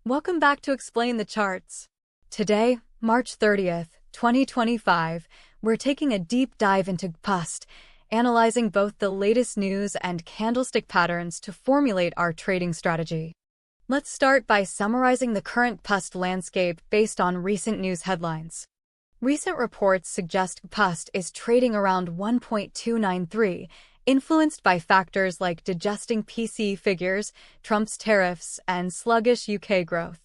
Welcome back to Explain the Charts. Today, March 30th, 2025, we're taking a deep dive into GBPUSD, analyzing both the latest news and candlestick patterns to formulate our trading strategy. Let's start by summarizing the current GBPUSD landscape based on recent news headlines. Recent reports suggest GBPUSD is trading around 1.293, influenced by factors like digesting PCE figures, Trump's tariffs, and sluggish UK growth.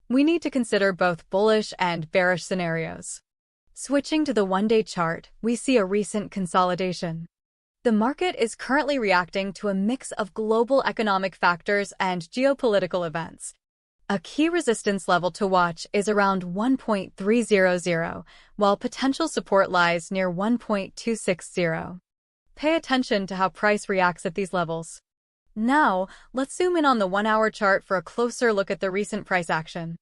We need to consider both bullish and bearish scenarios. Switching to the one-day chart, we see a recent consolidation. The market is currently reacting to a mix of global economic factors and geopolitical events. A key resistance level to watch is around 1.300, while potential support lies near 1.260. Pay attention to how price reacts at these levels. Now, let's zoom in on the one-hour chart for a closer look at the recent price action.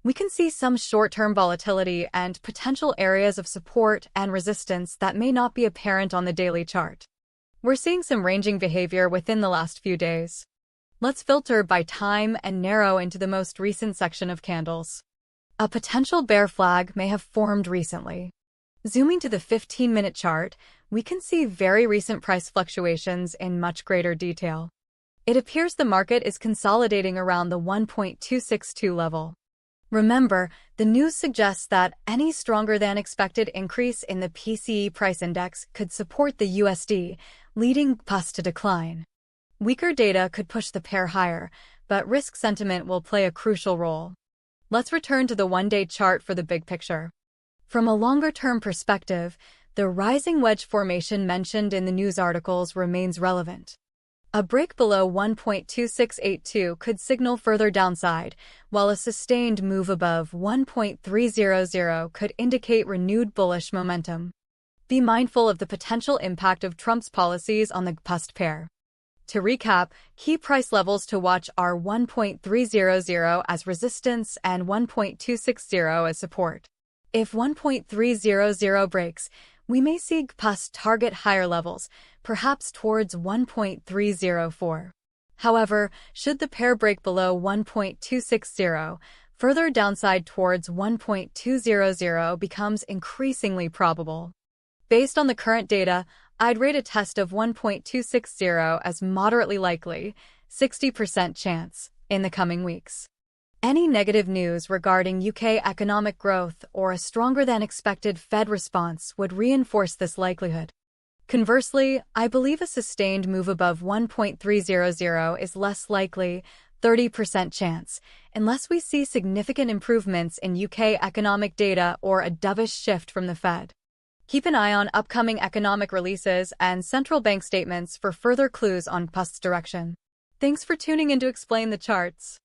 We can see some short-term volatility and potential areas of support and resistance that may not be apparent on the daily chart. We're seeing some ranging behavior within the last few days. Let's filter by time and narrow into the most recent section of candles. A potential bear flag may have formed recently. Zooming to the 15-minute chart, we can see very recent price fluctuations in much greater detail. It appears the market is consolidating around the 1.262 level. Remember, the news suggests that any stronger than expected increase in the PCE price index could support the USD, leading GBPUSD to decline. Weaker data could push the pair higher, but risk sentiment will play a crucial role. Let's return to the one-day chart for the big picture. From a longer-term perspective, the rising wedge formation mentioned in the news articles remains relevant. A break below 1.2682 could signal further downside, while a sustained move above 1.300 could indicate renewed bullish momentum. Be mindful of the potential impact of Trump's policies on the GBPUSD pair. To recap, key price levels to watch are 1.300 as resistance and 1.260 as support. If 1.300 breaks, we may see GBPUSD target higher levels, perhaps towards 1.304. However, should the pair break below 1.260, further downside towards 1.200 becomes increasingly probable. Based on the current data, I'd rate a test of 1.260 as moderately likely, 60% chance, in the coming weeks. Any negative news regarding UK economic growth or a stronger-than-expected Fed response would reinforce this likelihood. Conversely, I believe a sustained move above 1.300 is less likely, 30% chance, unless we see significant improvements in UK economic data or a dovish shift from the Fed. Keep an eye on upcoming economic releases and central bank statements for further clues on GBPUSD's direction. Thanks for tuning in to Explain the Charts.